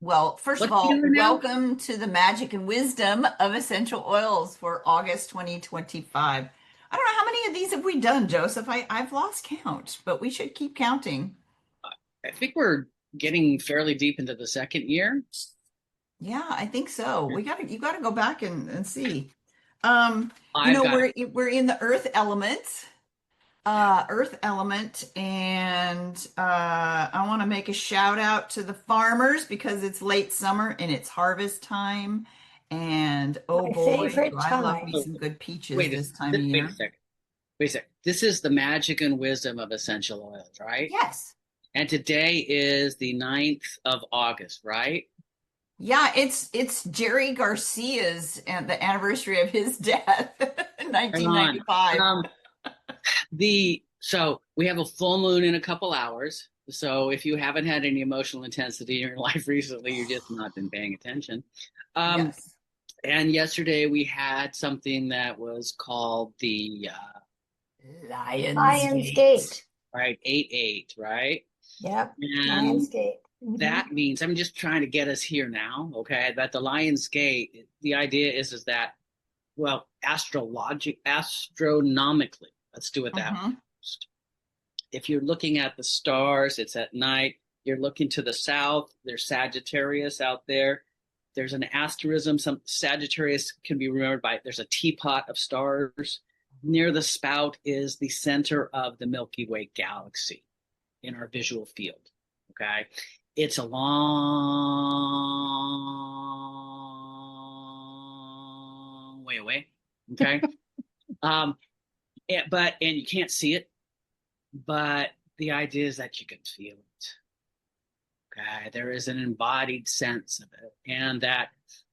Well, first of What's he all, doing now? welcome to the magic and wisdom of essential oils for August 2025. I don't know how many of these have we done, Joseph. I've lost count, but we should keep counting. I think we're getting fairly deep into the second year. Yeah, I think so. You gotta go back and see. I've got We're in the earth element, and I want to make a shout out to the farmers because it's late summer and it's harvest time. And oh My boy, do favorite I love time. me oh, some good peaches wait this time of wait a year. second. Wait a second. This is the magic and wisdom of essential oils, right? Yes. And today is the 9th of August, right? Yeah, it's Jerry Garcia's and the anniversary of his death in Hang on. 1995. Um, so we have a full moon in a couple hours. So if you haven't had any emotional intensity in your life recently, you've just not been paying attention. Um, Yes. and yesterday we had something that was called the Lionsgate. Lionsgate. right 8-8, right? Yep. And Lionsgate. that means I'm just trying to get us here now, okay? That the Lion's Gate, the idea is that well, astronomically, let's do it that way. Hmm. If you're looking at the stars, it's at night. You're looking to the south. There's Sagittarius out there. There's an asterism. Some Sagittarius can be remembered by there's a teapot of stars. Near the spout is the center of the Milky Way galaxy in our visual field. Okay. It's a long way away. Okay. Um, and you can't see it, but the idea is that you can feel it. Okay. There is an embodied sense of it. And that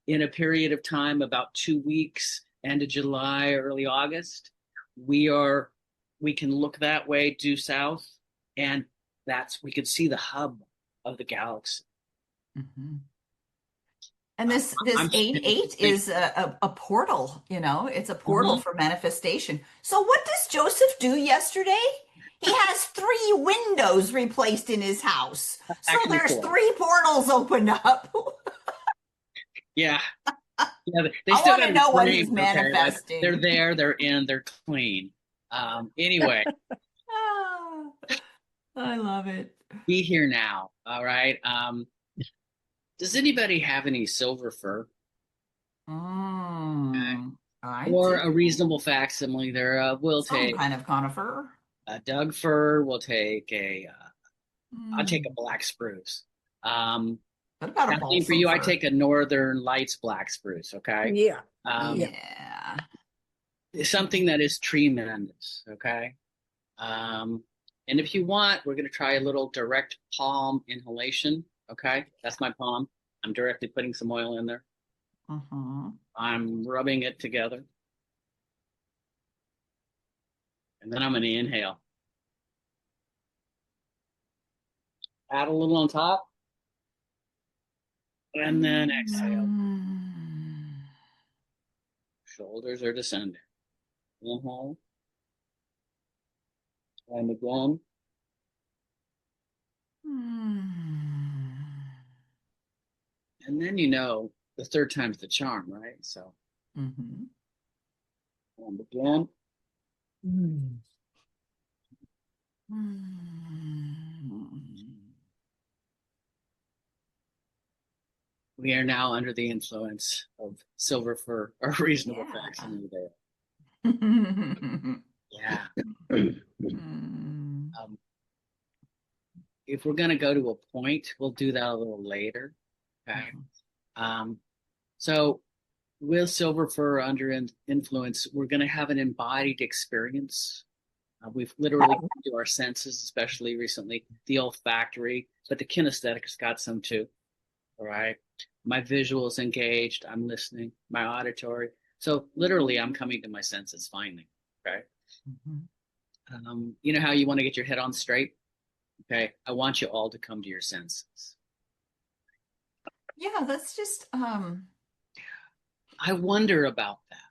in a period of time, about 2 weeks, end of July, early August, we are we can look that way due south, and that's we can see the hub of the galaxy. Hmm. And this I'm 8-8 thinking, is a portal, it's a portal mhm, for manifestation. So what does Joseph do yesterday? He has three windows replaced in his house. So actually there's four. three portals opened up. Yeah, yeah, they I still want got to to be know what he's framed, okay? But they're manifesting. there, they're in, they're clean. Anyway, Ah, I love it. be here now. All right. Does anybody have any silver fur I or do. a reasonable facsimile? There, we'll Some take kind of conifer. a Doug fir. We'll take a. I'll take a Mm. black spruce. Um, What about a Nothing for balsam you. I fir? take a Northern Lights black spruce. Okay. Yeah. Um, Yeah. Yeah. Something that is tremendous. Okay. Um, and if you want, we're going to try a little direct palm inhalation. Okay. That's my palm. I'm directly putting some oil in there. Uh-huh. I'm rubbing it together. And then I'm going to inhale. Add a little on top. And then exhale. Mm. Shoulders are descending. Inhale. And again. Mm. And then you know the third time's the charm, right? So, Mhm. and again. Mm. Mm. We are now under the influence of silver for a reasonable Yeah. facsimile there. Yeah. Mm. Um, if we're going to go to a point, we'll do that a little later. Okay. Mhm. Um, so with silver fur under influence, we're going to have an embodied experience. We've literally come to our senses, especially recently, the olfactory, but the kinesthetic's got some too. All right. My visual is engaged. I'm listening. My auditory. So literally, I'm coming to my senses finally. Okay. Mhm. You know how you want to get your head on straight? Okay. I want you all to come to your senses. Yeah, that's just I wonder about that.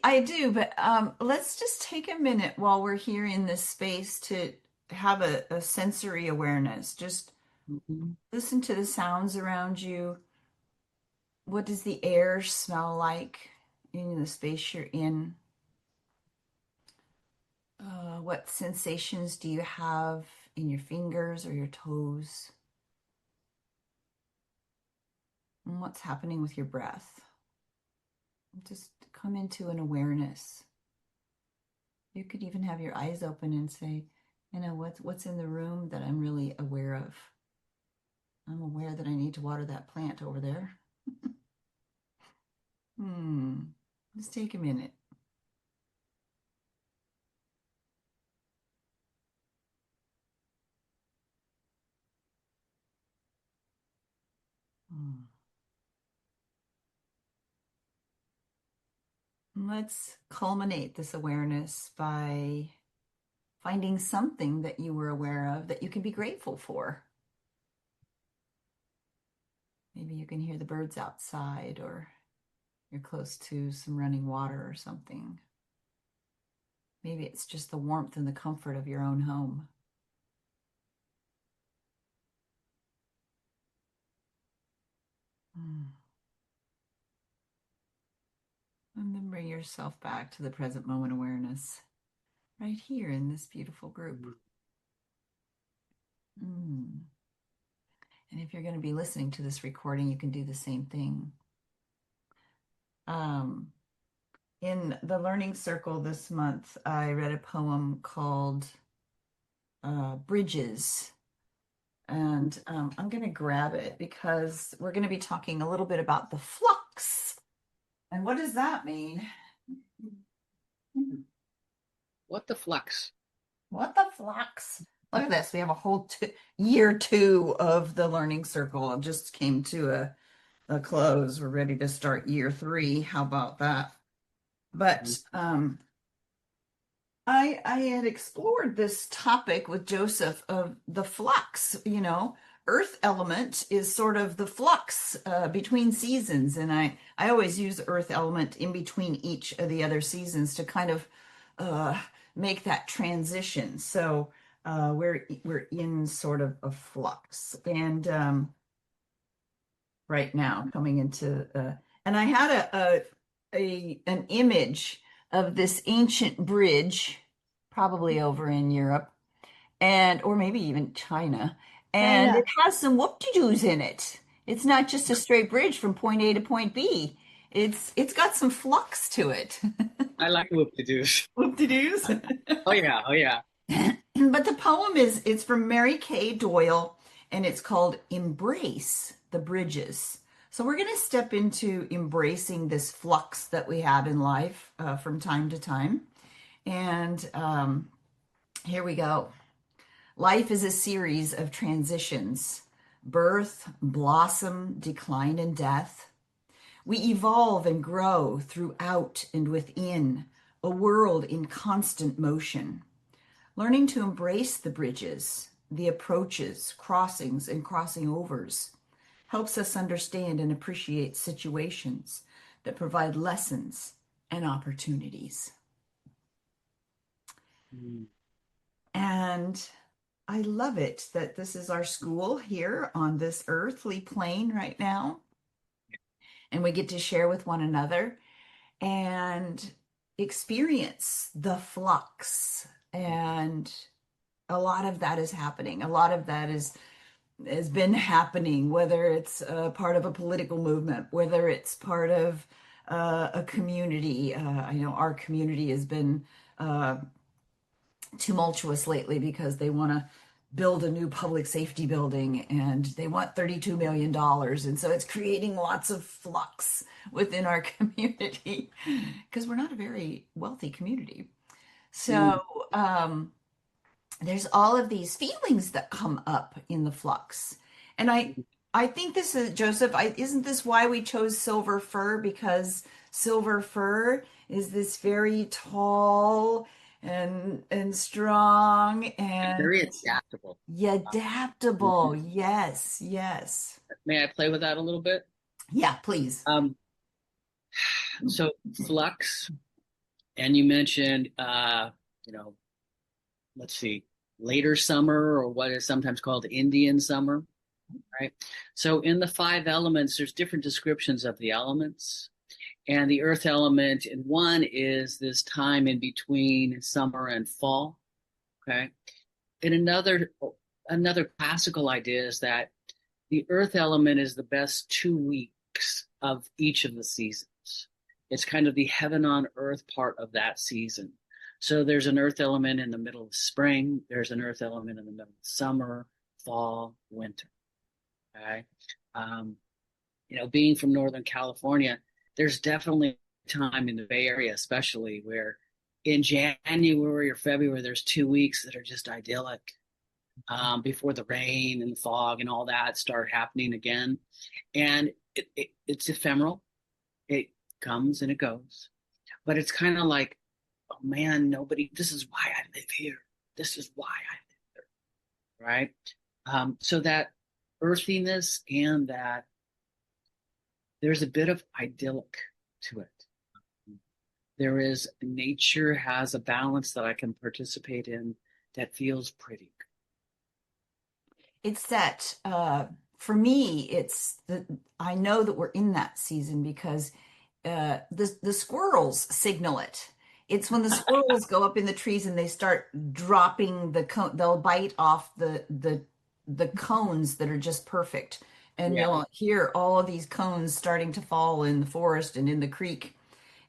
I do, but let's just take a minute while we're here in this space to have a sensory awareness. Just Mhm. Listen to the sounds around you. What does the air smell like in the space you're in? What sensations do you have in your fingers or your toes? And what's happening with your breath? Just come into an awareness. You could even have your eyes open and say, what's in the room that I'm really aware of? I'm aware that I need to water that plant over there. Just take a minute. Hmm. Let's culminate this awareness by finding something that you were aware of that you can be grateful for. Maybe you can hear the birds outside, or you're close to some running water or something. Maybe it's just the warmth and the comfort of your own home. Hmm. And then bring yourself back to the present moment awareness right here in this beautiful group. Mm. And if you're going to be listening to this recording, you can do the same thing. In the Learning Circle this month, I read a poem called Bridges. And I'm going to grab it because we're going to be talking a little bit about the flux. And what does that mean? What the flux? What the flux? Look at this. We have a whole year 2 of the Learning Circle. It just came to a close. We're ready to start year 3. How about that? But I had explored this topic with Joseph of the flux. Earth element is sort of the flux between seasons, and I always use earth element in between each of the other seasons to kind of make that transition. So we're in sort of a flux, and right now coming into and I had an image of this ancient bridge, probably over in Europe, and or maybe even China, and China. it has some whoop-de-doos in it. It's not just a straight bridge from point A to point B. It's got some flux to it. I like whoop-de-doos. Whoop-de-doos. Oh yeah, oh yeah. But the poem it's from Mary Kay Doyle, and it's called Embrace the Bridges. So we're going to step into embracing this flux that we have in life from time to time. And here we go. Life is a series of transitions: birth, blossom, decline, and death. We evolve and grow throughout and within a world in constant motion. Learning to embrace the bridges, the approaches, crossings, and crossing overs helps us understand and appreciate situations that provide lessons and opportunities. Mm. And I love it that this is our school here on this earthly plane right now. And we get to share with one another and experience the flux. And a lot of that is happening. A lot of that has been happening, whether it's part of a political movement, whether it's part of a community. I know our community has been tumultuous lately because they want to build a new public safety building and they want $32 million. And so it's creating lots of flux within our community because we're not a very wealthy community. So there's all of these feelings that come up in the flux. And I think this is Joseph, isn't this why we chose silver fir? Because silver fir is this very tall and strong And and very adaptable. yeah, adaptable. Yes, yes. May I play with that a little bit? Yeah, please. Um, so flux, and you mentioned, you know, let's see, later summer or what is sometimes called Indian summer. right? So in the five elements, there's different descriptions of the elements. And the earth element in one is this time in between summer and fall. Okay. And another classical idea is that the earth element is the best 2 weeks of each of the seasons. It's kind of the heaven on earth part of that season. So there's an earth element in the middle of spring, there's an earth element in the middle of summer, fall, winter. Okay. Um, being from Northern California, there's definitely time in the Bay Area, especially where in January or February, there's 2 weeks that are just idyllic before the rain and the fog and all that start happening again. And it's ephemeral. It comes and it goes. But it's kind of like, oh man, this is why I live here. This is why I live here, right? So that earthiness and that there's a bit of idyllic to it. Nature has a balance that I can participate in that feels pretty It's that for me, I know that we're in that season because the squirrels signal it. It's when the squirrels go up in the trees and they start dropping the cone. They'll bite off the cones that are just perfect, and Yeah. you'll hear all of these cones starting to fall in the forest and in the creek.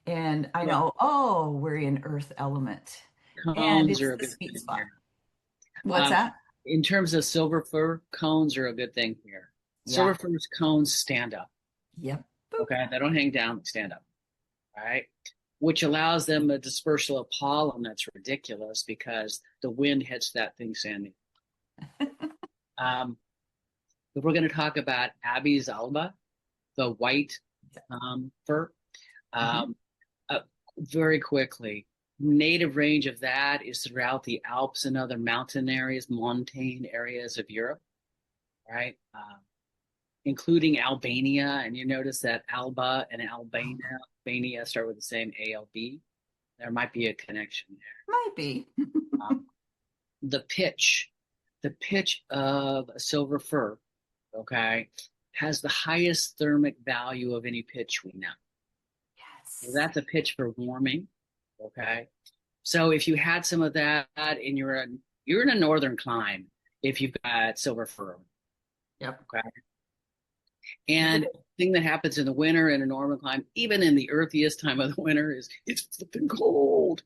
And I Well, know, oh, we're in earth element, and cones it's are a the good sweet thing spot. here. What's Um, that? in terms of silver fir, cones are a good thing here. Yeah. Silver fir's cones stand up. Yep. Boop. Okay, they don't hang down, they stand up. All right, which allows them a dispersal of pollen that's ridiculous because the wind hits that thing standing. Um, if we're going to talk about Abies alba, the white fir, Mhm. um, uh, very quickly, native range of that is throughout the Alps and other mountain areas, montane areas of Europe, right? Including Albania. And you notice that Alba and Albania start with the same ALB. There might be a connection there. Might be. Um, the pitch, the pitch of a silver fir, okay, has the highest thermic value of any pitch we know. So Yes. that's a pitch for warming, okay. So if you had some of that and you're in a northern clime, if you've got silver fir, Yep. okay. And the thing that happens in the winter in a northern clime, even in the earthiest time of the winter, is it's flipping cold.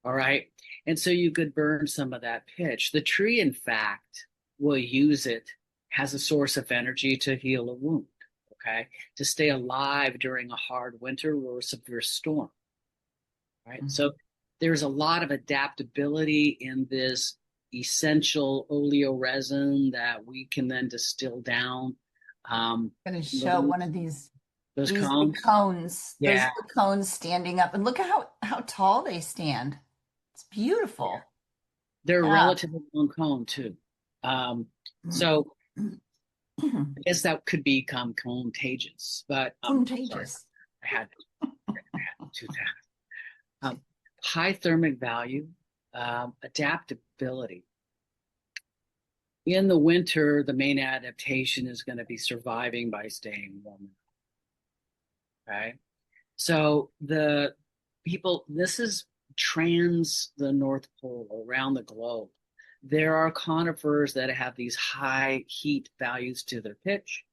All right. And so you could burn some of that pitch. The tree, in fact, will use it as a source of energy to heal a wound, okay, to stay alive during a hard winter or a severe storm, right? Mhm. So there's a lot of adaptability in this essential oleoresin that we can then distill down. Going to show Those, one of those these big cones. cones. Those Yeah, are the cones standing up, and look at how tall they stand. It's yeah. beautiful. They're a Yeah. relatively long cone too. So I guess that could become contagious, but sorry, Contagious. I had to do that. High thermic value, adaptability. In the winter, the main adaptation is going to be surviving by staying warm. Okay. So this is the North Pole around the globe. There are conifers that have these high heat values to their pitch,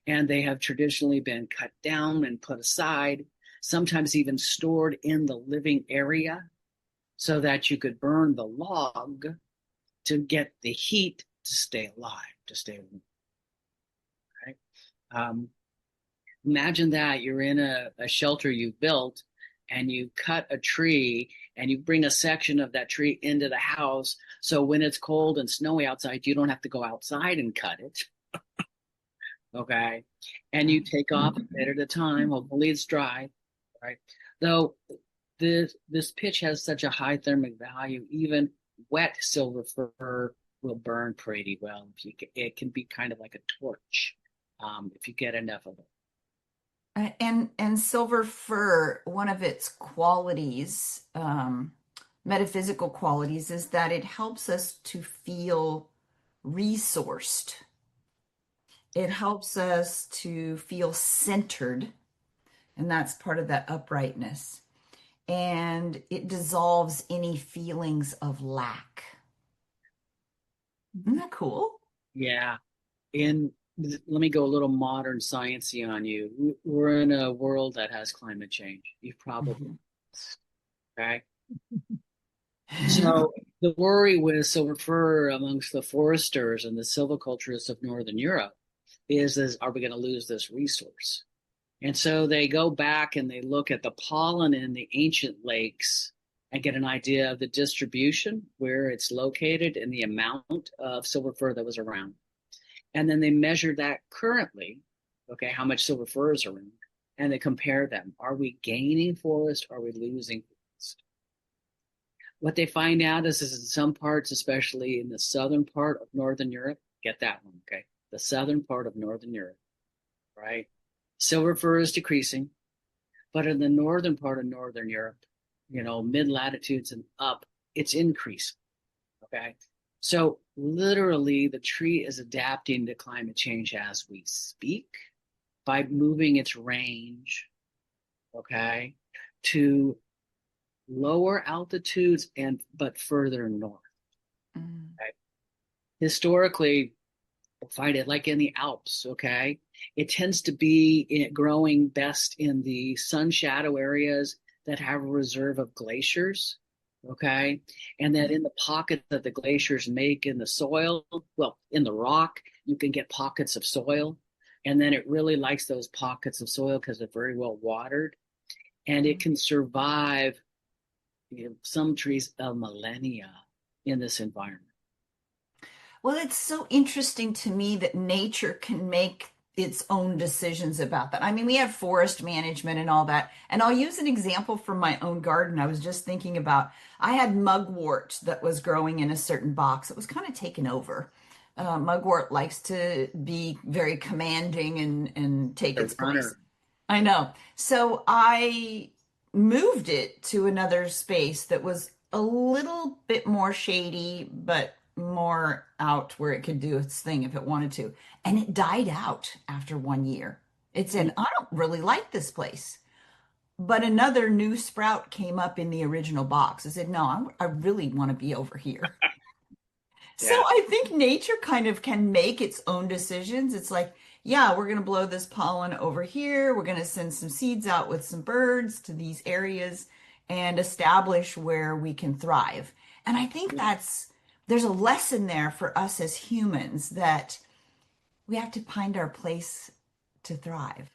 and they have traditionally been cut down and put aside, sometimes even stored in the living area so that you could burn the log to get the heat to stay alive, to stay warm. Right? Um, Imagine that you're in a shelter you built and you cut a tree and you bring a section of that tree into the house. So when it's cold and snowy outside, you don't have to go outside and cut it. Okay. And you take off a bit at a time. Hopefully it's dry. Right. Though this pitch has such a high thermic value, even wet silver fir will burn pretty well. It can be kind of like a torch if you get enough of it. And silver fir, one of its qualities, metaphysical qualities, is that it helps us to feel resourced. It helps us to feel centered, and that's part of that uprightness. And it dissolves any feelings of lack. Isn't that cool? Yeah. And let me go a little modern sciencey on you. We're in a world that has climate change. You've probably, Mhm. okay? So the worry with silver fir amongst the foresters and the silviculturists of Northern Europe is are we going to lose this resource? And so they go back and they look at the pollen in the ancient lakes and get an idea of the distribution, where it's located, and the amount of silver fir that was around. And then they measure that currently, okay, how much silver fir is around, and they compare them. Are we gaining forest? Are we losing forest? What they find out is in some parts, especially in the southern part of Northern Europe, get that one, okay? The southern part of Northern Europe, right? Silver fir is decreasing, but in the northern part of Northern Europe, mid latitudes and up, it's increasing, okay? So literally, the tree is adapting to climate change as we speak by moving its range, okay, to lower altitudes but further north. Mm. Okay? Historically, we'll find it like in the Alps, okay? It tends to be growing best in the sun shadow areas that have a reserve of glaciers, okay? And that in the pockets that the glaciers make in the soil, well, in the rock, you can get pockets of soil. And then it really likes those pockets of soil because they're very well watered. And it can survive, some trees a millennia in this environment. Well, it's so interesting to me that nature can make its own decisions about that. I mean, we have forest management and all that. And I'll use an example from my own garden. I was just thinking about I had mugwort that was growing in a certain box. It was kind of taken over. Mugwort likes to be very commanding and take A its place. runner. I know. So I moved it to another space that was a little bit more shady, but more out where it could do its thing if it wanted to. And it died out after 1 year. It said, I don't really like this place. But another new sprout came up in the original box. I said, no, I really want to be over here. So Yeah. I think nature kind of can make its own decisions. It's like, yeah, we're going to blow this pollen over here. We're going to send some seeds out with some birds to these areas and establish where we can thrive. And I think there's a lesson there for us as humans that we have to find our place to thrive.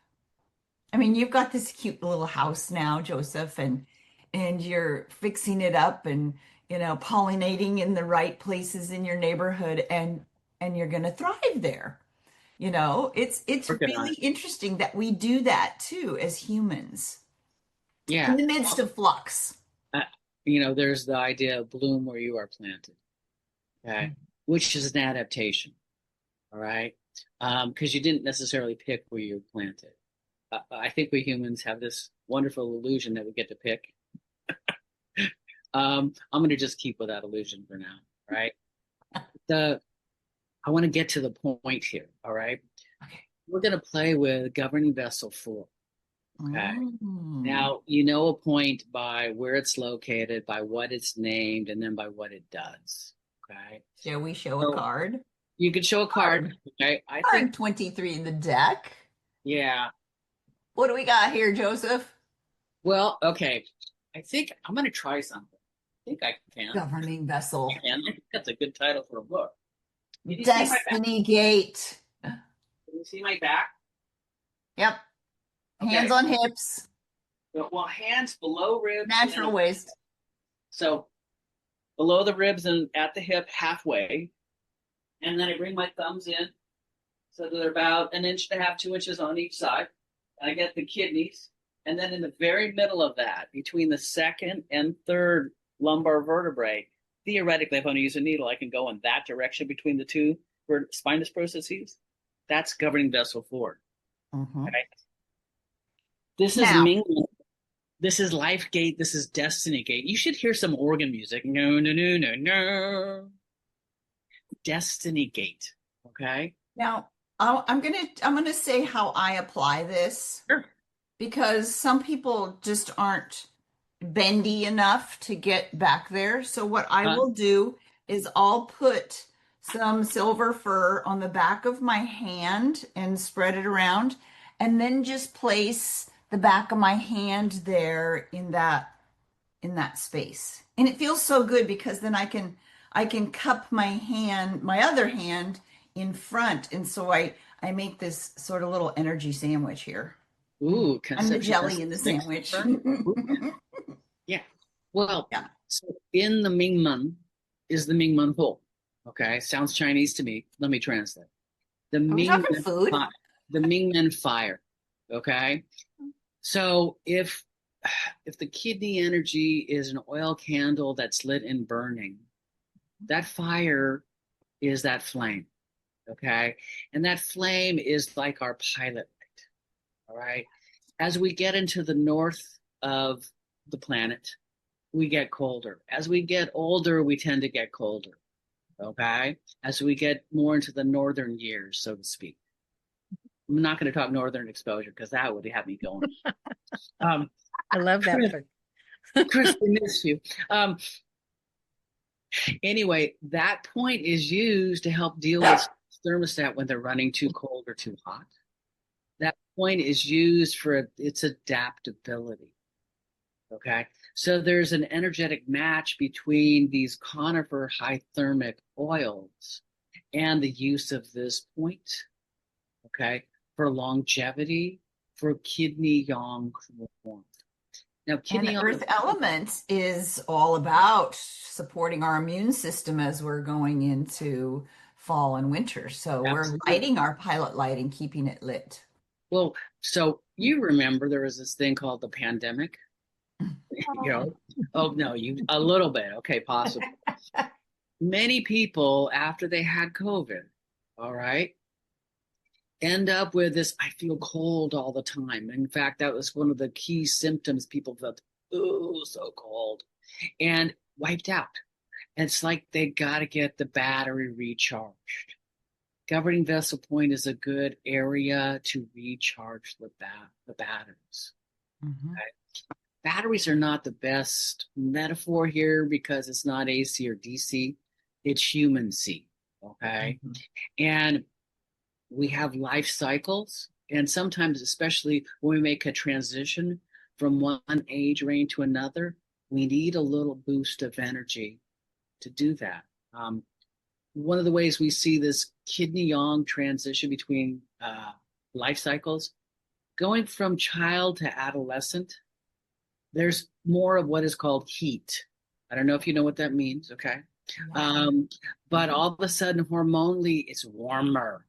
I mean, you've got this cute little house now, Joseph, and you're fixing it up and pollinating in the right places in your neighborhood and you're going to thrive there. It's Working on really it. interesting that we do that too as humans in Yeah. the midst of flux. Uh, there's the idea of bloom where you are planted, okay, which is an adaptation, all right? Because you didn't necessarily pick where you were planted. I think we humans have this wonderful illusion that we get to pick. I'm going to just keep with that illusion for now, right? The I want to get to the point here, all right? Okay. We're going to play with governing vessel 4, okay? Mm. Now, you know a point by where it's located, by what it's named, and then by what it does, okay? Shall we show a So card? you could show a card, Card. okay? I think, Card 23 in the deck. yeah. What do we got here, Joseph? Well, okay. I think I'm going to try something. I think I can. Governing vessel. And I think that's a good title for a book. Can you see my back? Destiny Gate. Can you see my back? Yep. Hands Okay. on hips. Well, hands below ribs. Natural waist. So below the ribs and at the hip, halfway. And then I bring my thumbs in so that they're about an inch and a half, 2 inches on each side. I get the kidneys. And then in the very middle of that, between the second and third lumbar vertebrae, theoretically, if I want to use a needle, I can go in that direction between the two spinous processes. That's governing vessel 4. Mm-hmm. Okay? This is Now, mingling. This is life gate. This is destiny gate. You should hear some organ music. No, no, no. Destiny gate. Okay. now, I'm gonna say how I apply this Sure. because some people just aren't bendy enough to get back there. So what I Uh, will do is I'll put some silver fir on the back of my hand and spread it around, and then just place the back of my hand there in that space. And it feels so good because then I can cup my hand, my other hand in front. And so I make this sort of little energy sandwich here. ooh, I'm the conceptual jelly in the statistics. sandwich. Sure. Ooh, yeah. Well, Yeah. so in the Mingmen is the Mingmen Ho. Okay, sounds Chinese to me. Let me translate. The Are we talking Mingmen, food? the Mingmen fire. Okay, so if the kidney energy is an oil candle that's lit and burning, that fire is that flame. Okay, and that flame is like our pilot light. All right, as we get into the north of the planet, we get colder. As we get older, we tend to get colder. Okay. As we get more into the northern years, so to speak. I'm not going to talk northern exposure because that would have me going. Um, I love that Chris, part. Chris, we miss you. Anyway, that point is used to help deal with thermostat when they're running too cold or too hot. That point is used for its adaptability. Okay. So there's an energetic match between these conifer high thermic oils and the use of this point, okay, for longevity, for kidney yang warmth. Now, And kidney the yang, earth element is all about supporting our immune system as we're going into fall and winter. So we're absolutely. lighting our pilot light and keeping it lit. Well, so you remember there was this thing called the pandemic, you know? Oh, no, you a little bit. Okay, possible. Many people, after they had COVID, all right, end up with this I feel cold all the time. In fact, that was one of the key symptoms. People felt, oh, so cold and wiped out. And it's like they got to get the battery recharged. Governing vessel point is a good area to recharge the batteries. Mhm. Okay? Batteries are not the best metaphor here because it's not AC or DC, it's human C. Okay. Mhm. And we have life cycles, and sometimes, especially when we make a transition from one age range to another, we need a little boost of energy to do that. One of the ways we see this kidney yang transition between life cycles, going from child to adolescent, there's more of what is called heat. I don't know if you know what that means, okay? Yeah. Um, but all of a sudden, hormonally, it's warmer.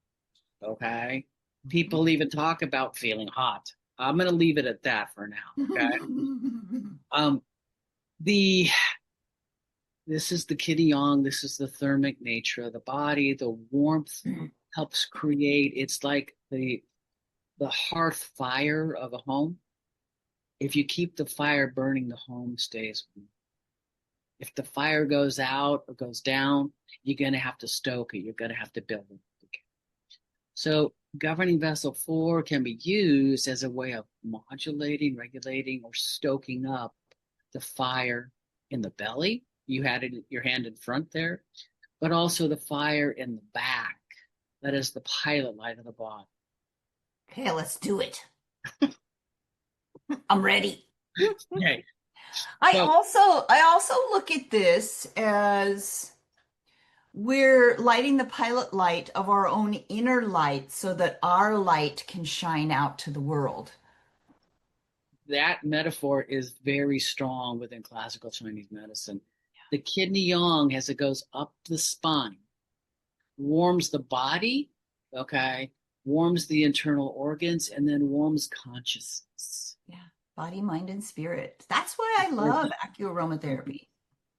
Okay. Mhm. People even talk about feeling hot. I'm going to leave it at that for now. Okay. Um, the this is the kidney yang. This is the thermic nature of the body. The warmth helps create. It's like the hearth fire of a home. If you keep the fire burning, the home stays warm. If the fire goes out or goes down, you're going to have to stoke it. You're going to have to build it again. So governing vessel 4 can be used as a way of modulating, regulating, or stoking up the fire in the belly. You had it, your hand in front there, but also the fire in the back. That is the pilot light of the body. Okay, let's do it. I'm ready. Okay. I So also I also look at this as we're lighting the pilot light of our own inner light so that our light can shine out to the world. that metaphor is very strong within classical Chinese medicine. The kidney yang, as it goes up the spine, warms the body, okay, warms the internal organs, and then warms consciousness. Yeah, body, mind, and spirit. That's why I love acuaromatherapy.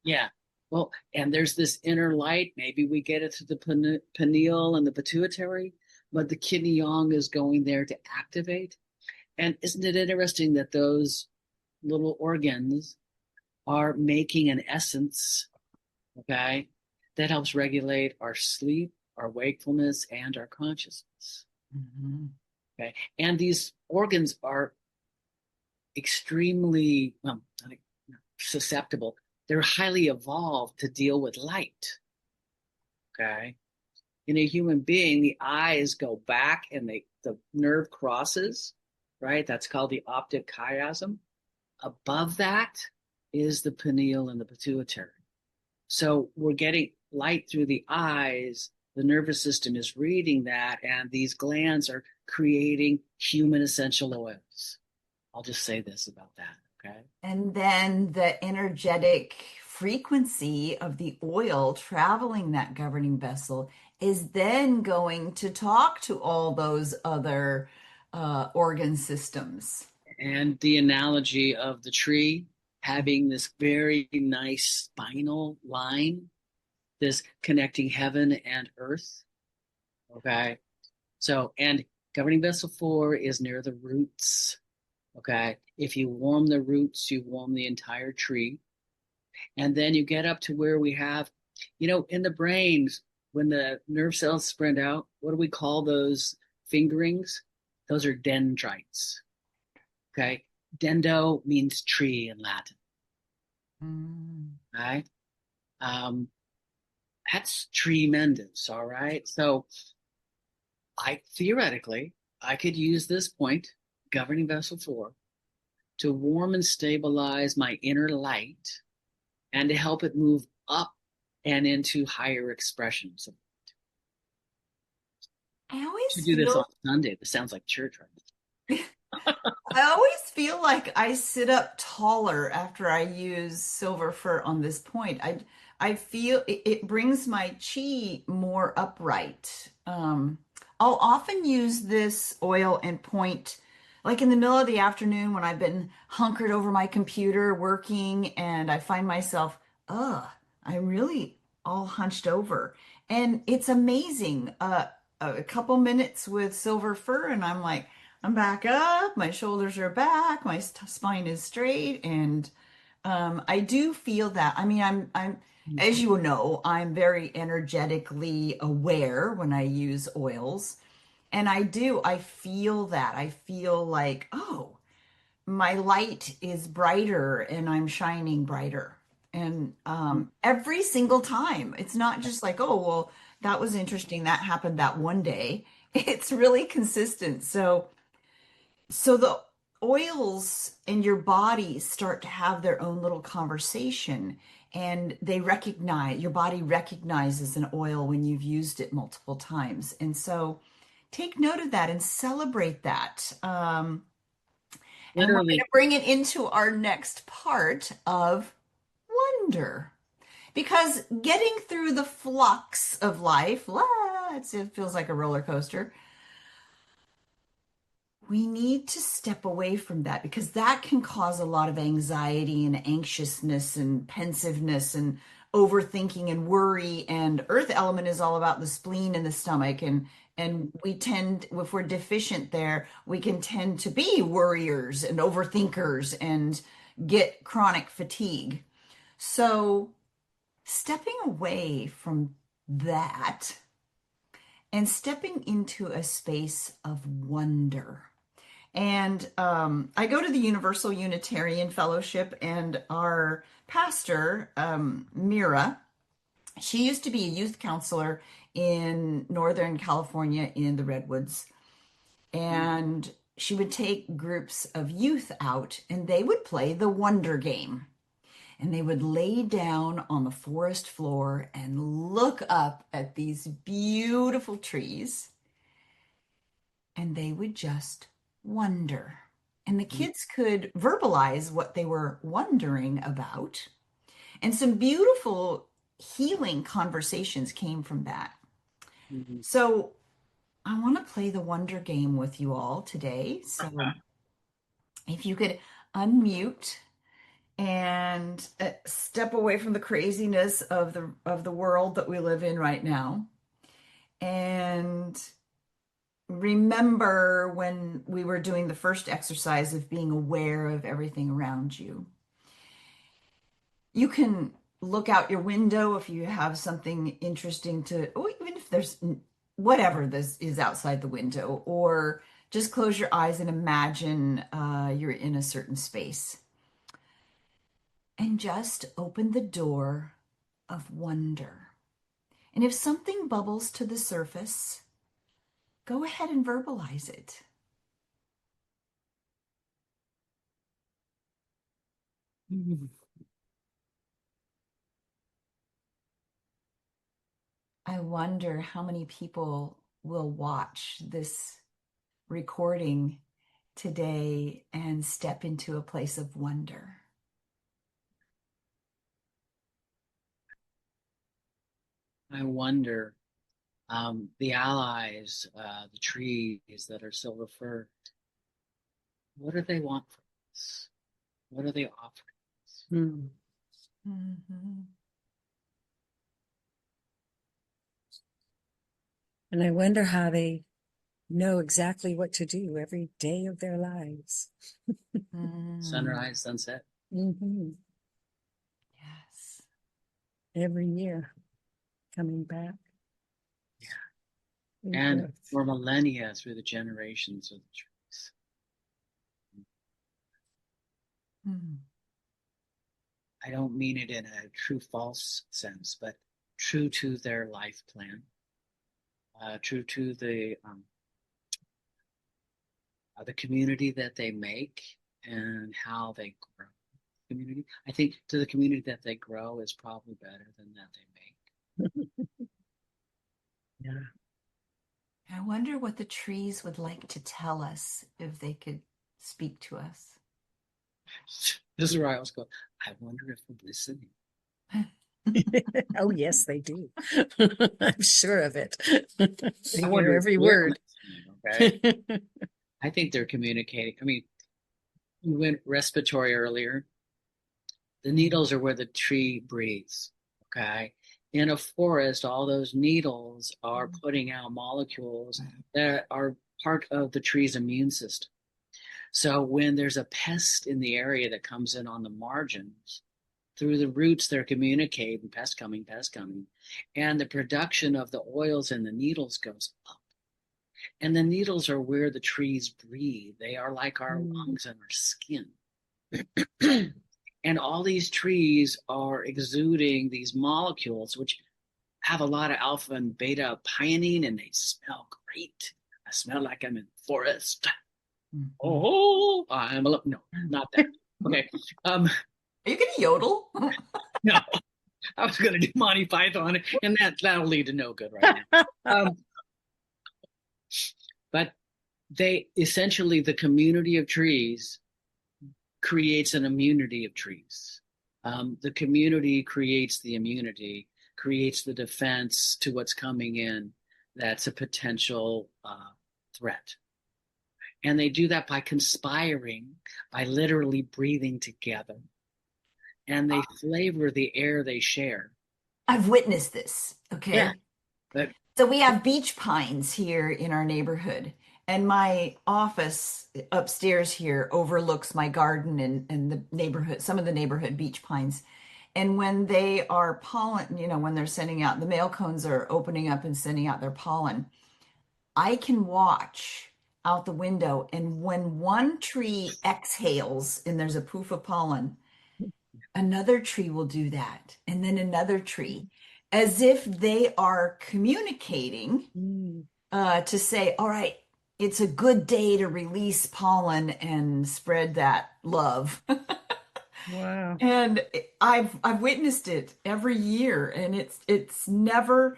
Yeah. Well, and there's this inner light. Maybe we get it through the pineal and the pituitary, but the kidney yang is going there to activate. And isn't it interesting that those little organs are making an essence, okay, that helps regulate our sleep, our wakefulness, and our consciousness. Mhm. Okay. And these organs are extremely susceptible. They're highly evolved to deal with light. Okay. In a human being, the eyes go back and the nerve crosses, right? That's called the optic chiasm. Above that is the pineal and the pituitary. So we're getting light through the eyes. The nervous system is reading that, and these glands are creating human essential oils. I'll just say this about that, okay? And then the energetic frequency of the oil traveling that governing vessel is then going to talk to all those other organ systems. And the analogy of the tree having this very nice spinal line, this connecting heaven and earth, okay? So, and governing vessel 4 is near the roots. Okay. If you warm the roots, you warm the entire tree. And then you get up to where we have, in the brains, when the nerve cells spread out, what do we call those fingerings? Those are dendrites. Okay. Dendo means tree in Latin. Mm. Right. Um, that's tremendous. All right. So I could use this point, governing vessel 4, to warm and stabilize my inner light and to help it move up and into higher expressions. I To always do this on feel Sunday, this sounds like church right I always feel like I sit up taller after I use silver fir on this point. I feel it brings my chi more upright. I'll often use this oil and point like in the middle of the afternoon when I've been hunkered over my computer working and I find myself, I'm really all hunched over. And it's amazing. A couple minutes with silver fir and I'm like, I'm back up, my shoulders are back, my spine is straight, and I do feel that. I mean, as you know, I'm very energetically aware when I use oils, and I feel that. I feel like, oh, my light is brighter and I'm shining brighter. And now. every single time, it's not just like, oh, well, that was interesting. That happened that one day. It's really consistent. So the oils in your body start to have their own little conversation and your body recognizes an oil when you've used it multiple times. And so take note of that and celebrate that. And we're going Literally, to bring it into our next part of wonder. Because getting through the flux of life, it feels like a roller coaster. We need to step away from that because that can cause a lot of anxiety and anxiousness and pensiveness and overthinking and worry. And earth element is all about the spleen and the stomach. And we tend, if we're deficient there, we can tend to be worriers and overthinkers and get chronic fatigue. So stepping away from that and stepping into a space of wonder. And I go to the Universal Unitarian Fellowship, and our pastor, Mira, she used to be a youth counselor in Northern California in the Redwoods. And she would take groups of youth out, and they would play the wonder game. And they would lay down on the forest floor and look up at these beautiful trees, and they would just wonder. And the kids could verbalize what they were wondering about. And some beautiful healing conversations came from that. So I want to play the wonder game with you all today. So if you could unmute and step away from the craziness of the world that we live in right now and remember when we were doing the first exercise of being aware of everything around you. You can look out your window if you have something interesting to, oh, even if there's whatever this is outside the window, or just close your eyes and imagine you're in a certain space. And just open the door of wonder. And if something bubbles to the surface, go ahead and verbalize it. I wonder how many people will watch this recording today and step into a place of wonder. I wonder, the allies, the trees that are silver fir, what do they want from us? What are they offering us? Mm-hmm. And I wonder how they know exactly what to do every day of their lives. Sunrise, sunset. Mm-hmm. Yes. Every year coming back. Yeah. And for millennia through the generations of the trees. I don't mean it in a true false sense, but true to their life plan, true to the community that they make and how they grow. Community, I think, to the community that they grow is probably better than that they make. Yeah. I wonder what the trees would like to tell us if they could speak to us. This is where I always go, I wonder if they're listening. Oh, yes, they do. I'm sure of it. They I hear wonder every if they're word. listening, okay? I think they're communicating. I mean, we went respiratory earlier. The needles are where the tree breathes, okay? In a forest, all those needles are putting out molecules that are part of the tree's immune system. So when there's a pest in the area that comes in on the margins, through the roots, they're communicating, pest coming, and the production of the oils in the needles goes up. And the needles are where the trees breathe. They are like our lungs and our skin. And all these trees are exuding these molecules, which have a lot of alpha and beta pinene, and they smell great. I smell like I'm in the forest. Mm-hmm. Oh, I'm a no, not that. Okay. Are you gonna yodel? No, I was going to do Monty Python, and that'll lead to no good right now. But they essentially, the community of trees creates an immunity of trees. The community creates the immunity, creates the defense to what's coming in that's a potential threat. And they do that by conspiring, by literally breathing together. And they flavor the air they share. I've witnessed this. Okay. Yeah. But so we have beach pines here in our neighborhood, and my office upstairs here overlooks my garden and the neighborhood, some of the neighborhood beach pines. And when they are pollen, when they're sending out, the male cones are opening up and sending out their pollen, I can watch out the window. And when one tree exhales and there's a poof of pollen, another tree will do that. And then another tree, as if they are communicating to say, all right, it's a good day to release pollen and spread that love. Wow. And I've witnessed it every year, and it's never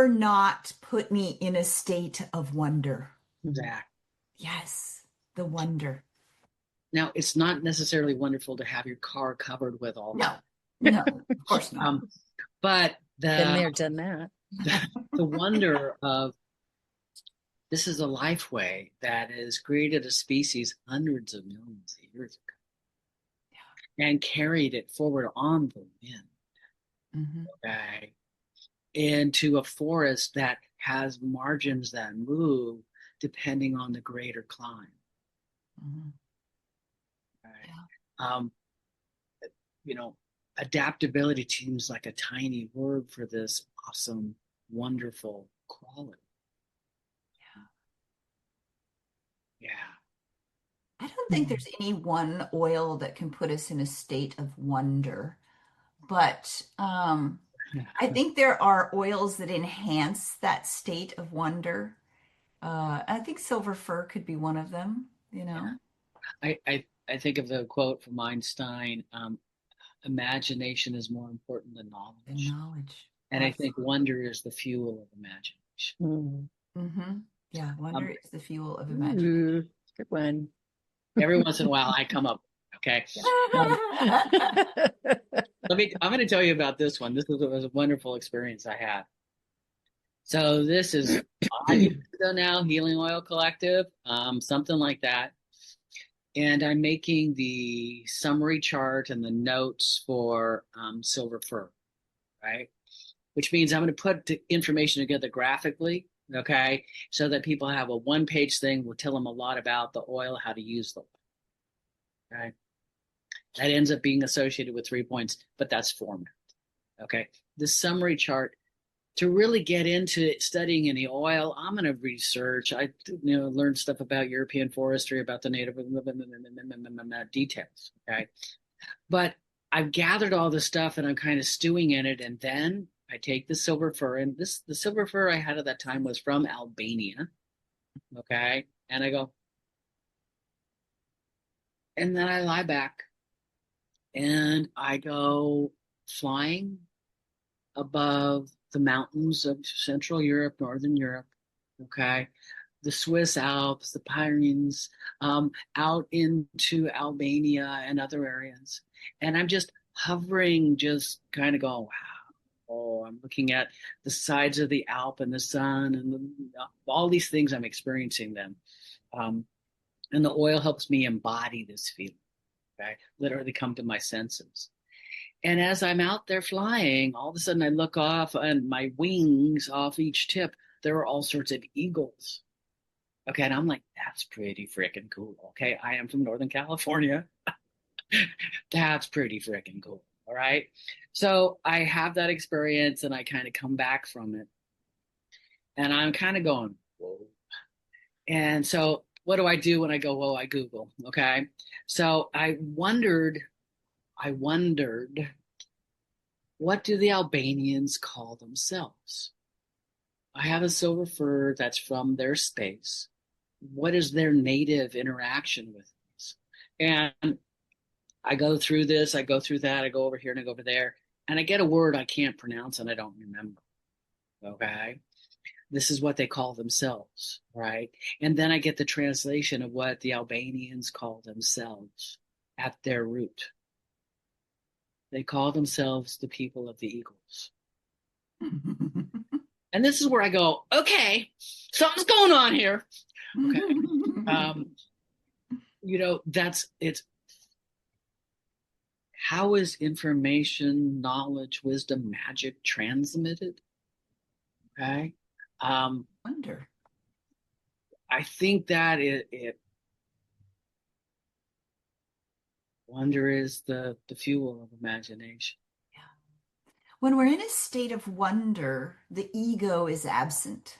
not put me in a state of wonder. Zach. Yes, the wonder. Now, it's not necessarily wonderful to have your car covered with all that. No, of course not. But Been there, done that. the wonder of this is a lifeway that has created a species hundreds of millions of years ago and carried it forward on the wind, okay, into a forest that has margins that move depending on the greater climb. Right? Adaptability seems like a tiny word for this awesome, wonderful quality. Yeah. I don't think there's any one oil that can put us in a state of wonder, but I think there are oils that enhance that state of wonder. I think silver fir could be one of them, you know, I think of the quote from Einstein, imagination is more important than the knowledge. knowledge. And I think Absolutely. wonder is the fuel of imagination. Mm. Hmm. Yeah, wonder Um, is the fuel of imagination. Ooh, good one. every once in a while I come up, okay. Um, I'm going to tell you about this one. Was a wonderful experience I had. So this is 5 years ago now, Healing Oil Collective, something like that. And I'm making the summary chart and the notes for Silver Fir, right? Which means I'm going to put the information together graphically, okay, so that people have a one-page thing. We'll tell them a lot about the oil, how to use the oil, okay? That ends up being associated with 3 points, but that's format, okay? The summary chart, to really get into studying in the oil, I'm going to research. I learn stuff about European forestry, about the native details. Okay, but I've gathered all this stuff and I'm kind of stewing in it, and then I take the silver fir, and the silver fir I had at that time was from Albania. Okay, and I go, and then I lie back and I go flying above the mountains of Central Europe, Northern Europe, okay, the Swiss Alps, the Pyrenees, out into Albania and other areas. And I'm just hovering, just kind of going, wow. Oh, I'm looking at the sides of the Alp and the sun and all these things. I'm experiencing them. Um, and the oil helps me embody this feeling, okay? Literally come to my senses. And as I'm out there flying, all of a sudden I look off and my wings off each tip, there are all sorts of eagles. Okay. And I'm like, that's pretty freaking cool. Okay. I am from Northern California. That's pretty freaking cool. All right. So I have that experience and I kind of come back from it. And I'm kind of going, whoa. And so what do I do when I go, whoa? I Google. Okay. So I wondered, what do the Albanians call themselves? I have a silver fir that's from their space. What is their native interaction with this? And I go through this, I go through that, I go over here and I go over there, and I get a word I can't pronounce and I don't remember. Okay. This is what they call themselves, right? And then I get the translation of what the Albanians call themselves at their root. They call themselves the people of the eagles. And this is where I go, okay, something's going on here. Okay. It's how is information, knowledge, wisdom, magic transmitted? Okay. Wonder. I think that wonder is the fuel of imagination. Yeah. When we're in a state of wonder, the ego is absent.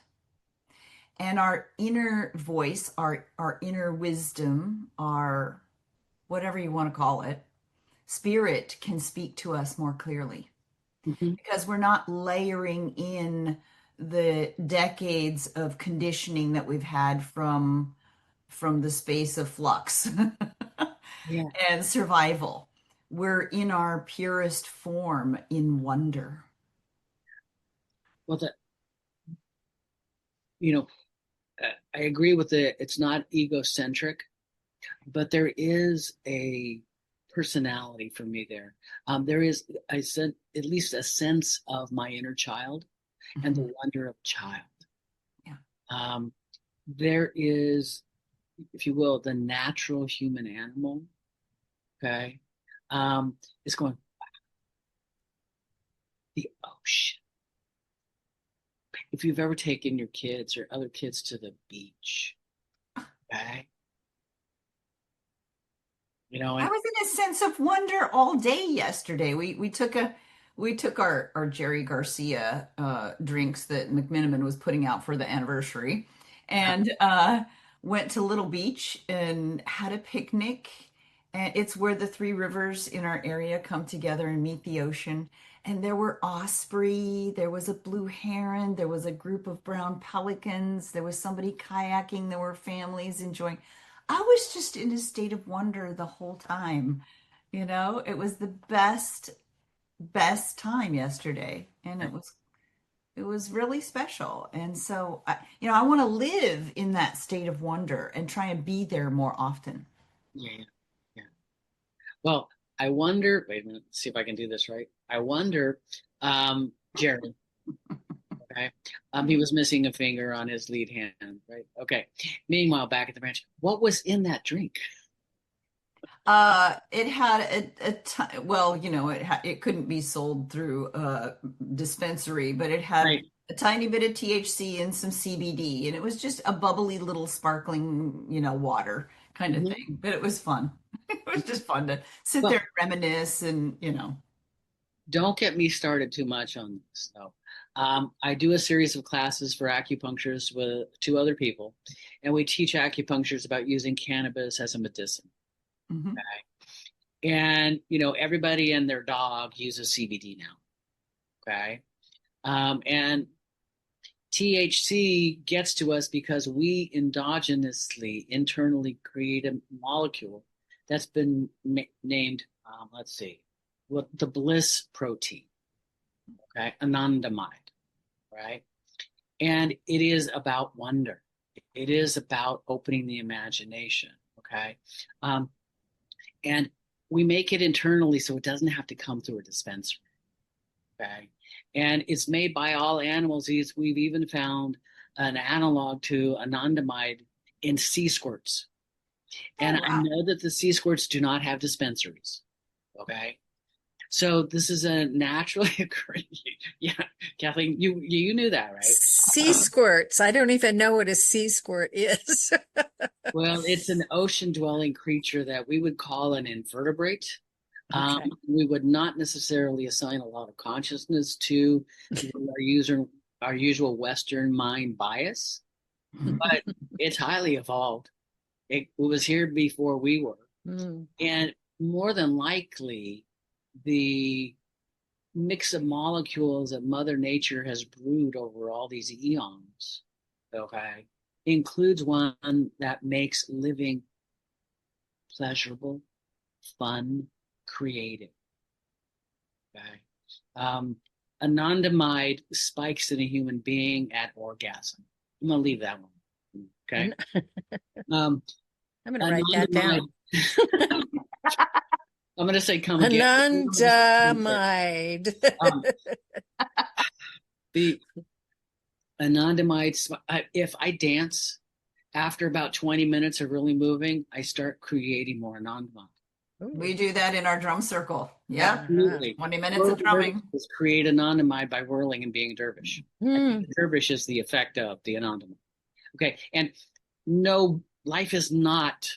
And our inner voice, our inner wisdom, our whatever you want to call it, spirit can speak to us more clearly Mm-hmm. because we're not layering in the decades of conditioning that we've had from the space of flux Yeah. and survival. We're in our purest form in wonder. Well, you know, I agree with it's not egocentric, but there is a personality for me there. There is, I said, at least a sense of my inner child and Mhm. the wonder of child. Yeah. Um, there is, if you will, the natural human animal. Okay, it's going the ocean. If you've ever taken your kids or other kids to the beach, okay, I and was in a sense of wonder all day yesterday. We took a we took our Jerry Garcia drinks that McMiniman was putting out for the anniversary, and went to Little Beach and had a picnic. And it's where the three rivers in our area come together and meet the ocean. And there were osprey, there was a blue heron, there was a group of brown pelicans, there was somebody kayaking, there were families enjoying. I was just in a state of wonder the whole time. It was the best time yesterday, and it was really special. And so I want to live in that state of wonder and try and be there more often. Yeah, yeah. Well, I wonder, wait a minute, see if I can do this right. I wonder, Jerry, okay. He was missing a finger on his lead hand, right? Okay. Meanwhile, back at the ranch, what was in that drink? It had well, it couldn't be sold through a dispensary, but it had Right. a tiny bit of THC and some CBD, and it was just a bubbly little sparkling, water kind of Mhm. thing. But it was fun. It was just fun to sit there Well, and reminisce and. don't get me started too much on this, though. I do a series of classes for acupuncturists with two other people, and we teach acupuncturists about using cannabis as a medicine. Mhm. Okay. And, everybody and their dog uses CBD now. Okay. And THC gets to us because we endogenously, internally create a molecule that's been named, let's see, what the bliss protein, okay, anandamide, right? And it is about wonder. It is about opening the imagination, okay? Um, and we make it internally so it doesn't have to come through a dispensary, okay? And it's made by all animals. We've even found an analog to anandamide in sea squirts. Oh, And I wow. know that the sea squirts do not have dispensaries, okay? So this is a naturally occurring. Yeah, Kathleen, you knew that, right? Sea squirts. I don't even know what a sea squirt is. Well, it's an ocean-dwelling creature that we would call an invertebrate. Okay. We would not necessarily assign a lot of consciousness to our usual Western mind bias, but it's highly evolved. It was here before we were, Mm. and more than likely, the mix of molecules that Mother Nature has brewed over all these eons, okay, includes one that makes living pleasurable, fun, creative. Okay. Um, Anandamide spikes in a human being at orgasm. I'm gonna leave that one. Okay. An- Um, I'm going to write that Anandamide. down. I'm gonna say come again. Anandamide. Um, the anandamide. If I dance after about 20 minutes of really moving, I start creating more anandamide. We Ooh. do that in our drum circle. Yep. Uh-huh. Absolutely. 20 minutes of Whirling drumming. dervishes create anandamide by whirling and being a dervish. I think Mm. the dervish is the effect of the anandamide. Okay, and no, life is not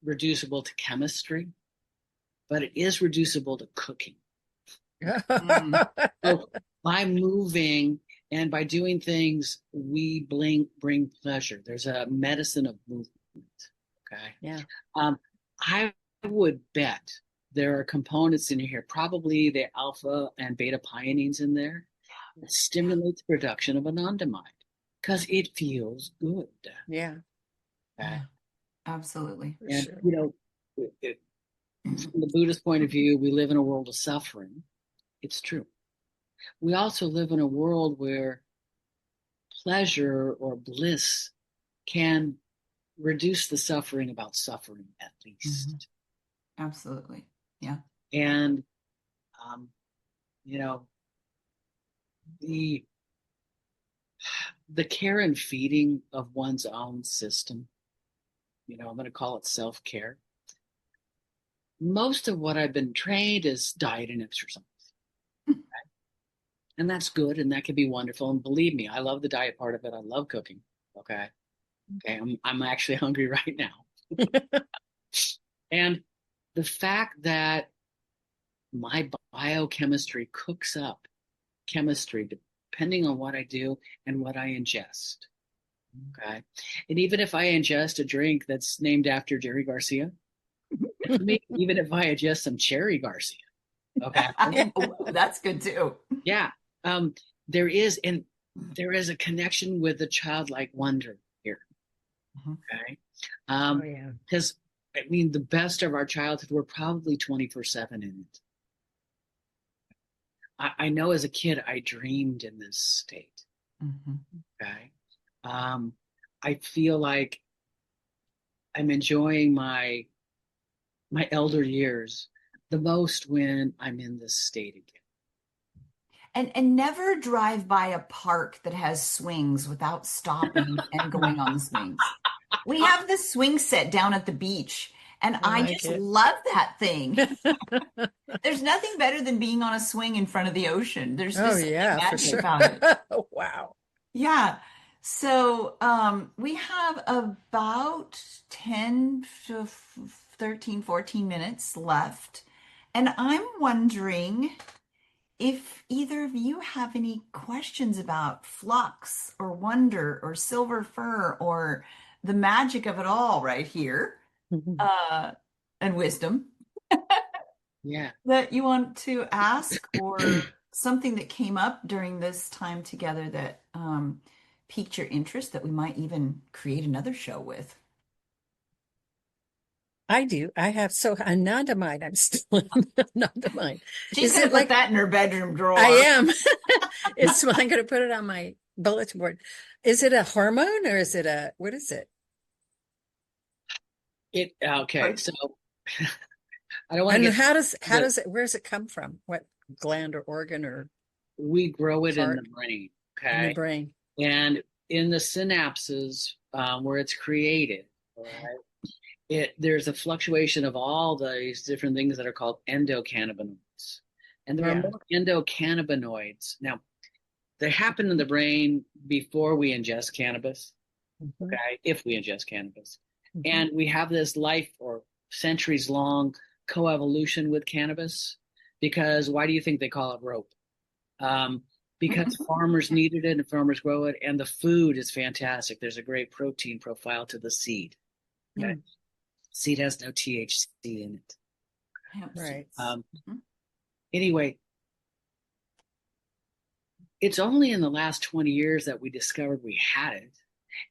reducible to chemistry, but it is reducible to cooking. Mm. So by moving and by doing things, we bring pleasure. There's a medicine of movement. Okay. Yeah. I would bet there are components in here, probably the alpha and beta pionines in there, that stimulate the production of anandamide because it feels good. Yeah. Okay. Yeah, absolutely. For And, sure. from the Buddhist point of view, we live in a world of suffering. It's true. We also live in a world where pleasure or bliss can reduce the suffering about suffering, at Mhm. least. Absolutely. Yeah. And, um, you know, the the care and feeding of one's own system, I'm going to call it self-care. Most of what I've been trained is diet and exercise. And that's good and that can be wonderful. And believe me, I love the diet part of it. I love cooking. Okay. Okay. I'm actually hungry right now. And the fact that my biochemistry cooks up chemistry depending on what I do and what I ingest. Okay. And even if I ingest a drink that's named after Jerry Garcia, for me, even if I ingest some Cherry Garcia, okay. That's good too. Yeah. Um, there is, and there is a connection with the childlike wonder here. Okay. Oh, yeah. Because I mean, the best of our childhood, we're probably 24/7 in it. I know as a kid, I dreamed in this state. Okay. I feel like I'm enjoying my elder years the most when I'm in this state again. And never drive by a park that has swings without stopping and going on the swings. We have this swing set down at the beach, and I I like just it. love that thing. There's nothing better than being on a swing in front of the ocean. There's Oh, just something yeah, for magic sure. about it. Wow. Yeah. So we have about 10 to 13, 14 minutes left. And I'm wondering if either of you have any questions about Flux or Wonder or Silver Fir or the magic of it all right here, uh, and wisdom Yeah. that you want to ask, or something that came up during this time together that piqued your interest that we might even create another show with. I do. I have anandamide. I'm still in anandamide. She's Is going to it put like that in her bedroom I drawer. am? I'm going to put it on my bulletin board. Is it a hormone or is it what is it? Okay. So I don't want to And get how does the where does it come from? What gland or organ or we grow it in the part brain. in the Okay. brain? And in the synapses where it's created, all right, there's a fluctuation of all these different things that are called endocannabinoids. And there are Yeah. more endocannabinoids. Now, they happen in the brain before we ingest cannabis, Mhm. okay, if we ingest cannabis. Mhm. And we have this life or centuries long coevolution with cannabis because why do you think they call it rope? Because farmers needed it and farmers grow it, and the food is fantastic. There's a great protein profile to the seed. Okay. Mm. Seed has no THC in it. Hemp Right. seeds. Anyway, it's only in the last 20 years that we discovered we had it.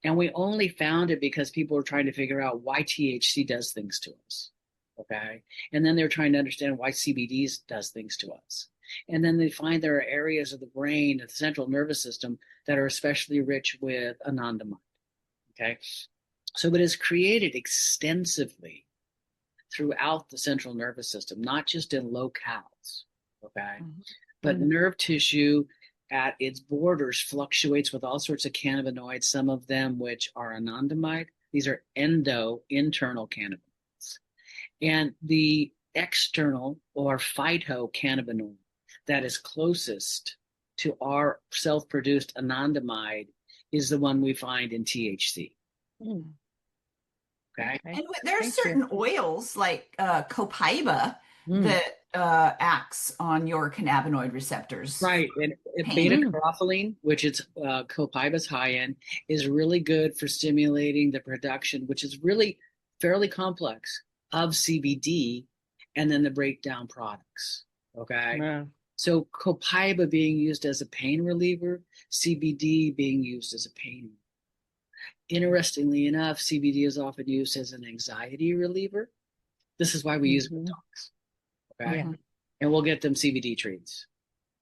And we only found it because people were trying to figure out why THC does things to us. Okay. And then they're trying to understand why CBD does things to us. And then they find there are areas of the brain, of the central nervous system, that are especially rich with anandamide. Okay. So it is created extensively throughout the central nervous system, not just in locales. Okay. But nerve tissue at its borders fluctuates with all sorts of cannabinoids, some of them which are anandamide. These are internal cannabinoids. And the external or phytocannabinoid that is closest to our self-produced anandamide is the one we find in THC. Mm. Okay. And there are Thank certain you. oils like copaiba that acts on your cannabinoid receptors. Right. And beta carotene, which it's copaiba's high in, is really good for stimulating the production, which is really fairly complex, of CBD and then the breakdown products. Okay. Wow. So copaiba being used as a pain reliever, CBD being used as a pain reliever. Interestingly enough, CBD is often used as an anxiety reliever. This is why we use it with dogs. Okay. Yeah. And we'll get them CBD treats.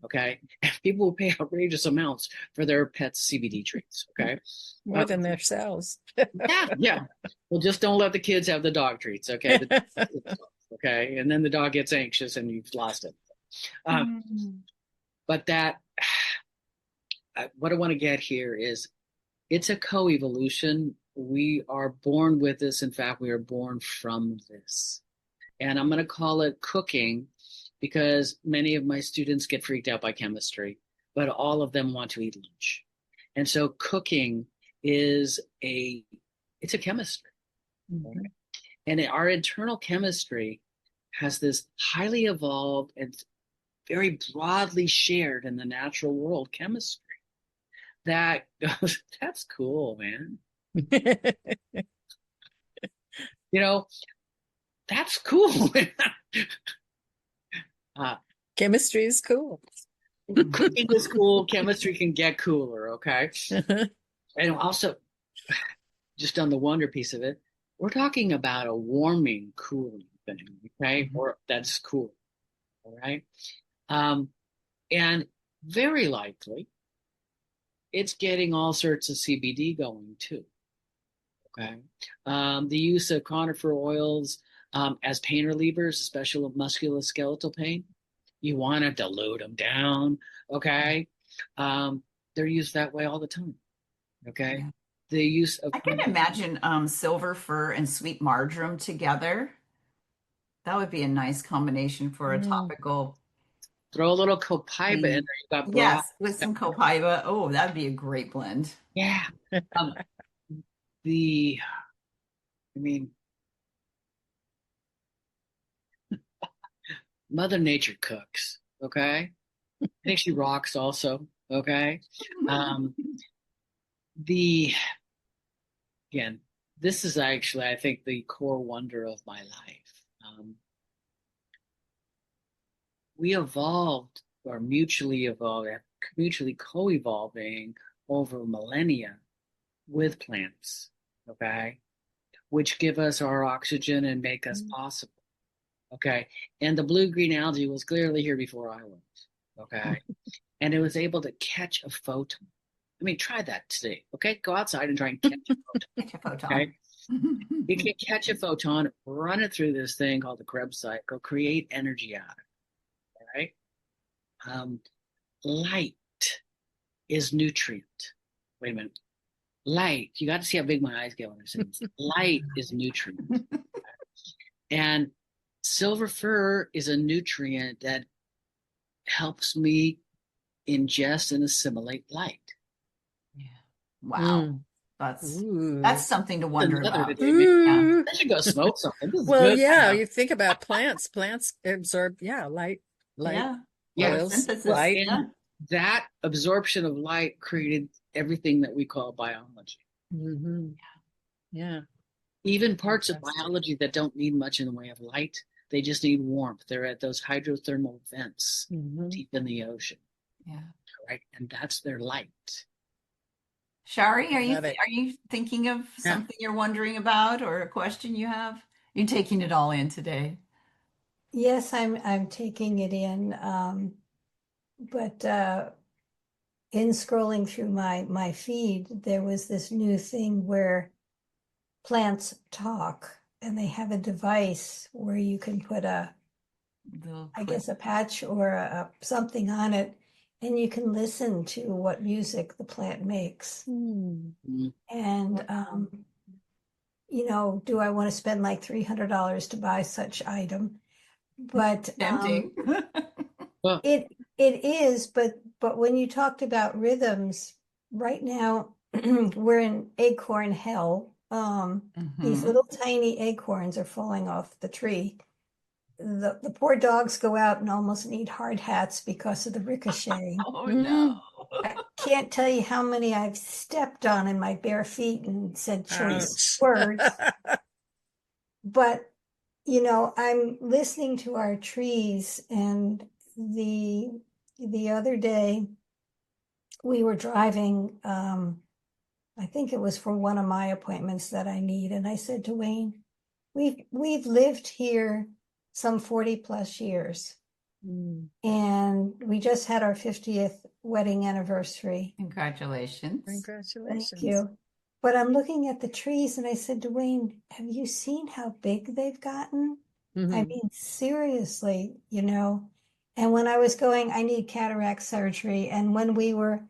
Okay. And people will pay outrageous amounts for their pets' CBD treats. Okay. More than themselves. Yeah. Yeah. Well, just don't let the kids have the dog treats. Okay. Okay. And then the dog gets anxious and you've lost it. But what I want to get here is it's a co-evolution. We are born with this. In fact, we are born from this. And I'm going to call it cooking because many of my students get freaked out by chemistry, but all of them want to eat lunch. And so cooking is it's a chemistry. Mm-hmm. And our internal chemistry has this highly evolved and very broadly shared in the natural world chemistry that goes, that's cool, man. You know, that's cool. uh, Chemistry is cool. Cooking is cool. Chemistry can get cooler. Okay. And also, just on the wonder piece of it, we're talking about a warming, cooling thing. Okay. Or that's cool. All right. Um, and very likely it's getting all sorts of CBD going too. Okay. The use of conifer oils as pain relievers, especially musculoskeletal pain, you want to dilute them down. Okay. They're used that way all the time. Okay. Yeah. The use of I can imagine silver fir and sweet marjoram together. That would be a nice combination for a Mm. topical throw a little copaiba in there. thing. You got broad. Yes, with some copaiba. Oh, that'd be a great blend. Yeah. Um, the, I mean, Mother Nature cooks. Okay. I think she rocks also. Okay. Um, the again, this is actually, I think, the core wonder of my life. We evolved or mutually evolved, mutually co-evolving over millennia with plants, okay, which give us our oxygen and make us possible, okay. And the blue-green algae was clearly here before I was, okay, and it was able to catch a photon. I mean, try that today, okay? Go outside and try and catch a photon, Catch a photon. okay? You can catch a photon, run it through this thing called the Krebs cycle, create energy out of it, all right? Light is nutrient. Wait a minute. Light, you got to see how big my eyes get when I say this. Light is nutrient. And silver fir is a nutrient that helps me ingest and assimilate light. Yeah. Wow. That's something to wonder Another about. today, maybe Ooh. I should go smoke something. This is Well, good. yeah, you think about plants. Plants absorb, light, Yeah. Yeah. oils, Photosynthesis. light. Yeah. And that absorption of light created everything that we call biology. Hmm. Yeah. Even parts of Fantastic. biology that don't need much in the way of light, they just need warmth. They're at those hydrothermal vents Mhm. deep in the ocean, Yeah. right? And that's their light. Shari, Love it. are you thinking of Yeah. something you're wondering about or a question you have? You're taking it all in today. Yes, I'm taking it in. But in scrolling through my feed, there was this new thing where plants talk, and they have a device where you can put I guess a patch or something on it, and you can listen to what music the plant makes. Mhm. And do I want to spend like $300 to buy such item? But Tempting. Well, it is, but when you talked about rhythms, right now we're in acorn hell. These Mhm. little tiny acorns are falling off the tree. The poor dogs go out and almost need hard hats because of the ricocheting. Oh Mm. no. I can't tell you how many I've stepped on in my bare feet and said choice Ouch. words. But I'm listening to our trees, and the other day we were driving. I think it was for one of my appointments that I need, and I said to Wayne, "We've lived here some 40 plus years, Mm. and we just had our 50th wedding anniversary." Congratulations. Thank Congratulations. you. But I'm looking at the trees, and I said to Wayne, "Have you seen how big they've gotten?" I Mhm. mean, seriously. And when I was going, I need cataract surgery. And when we were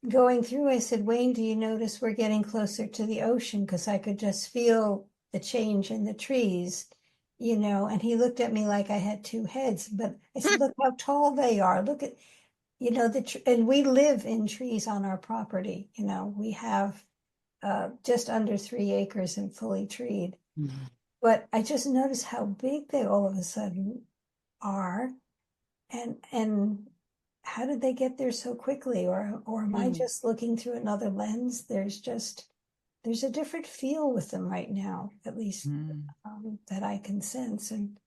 going through, I said, "Wayne, do you notice we're getting closer to the ocean?" Because I could just feel the change in the trees. And he looked at me like I had two heads. But I said, "Look how tall they are. Look at, and we live in trees on our property. We have just under 3 acres and fully treed. mhm. but I just noticed how big they all of a sudden are, and how did they get there so quickly? Or am I just looking through another lens? There's a different feel with them right now, at least that I can sense. And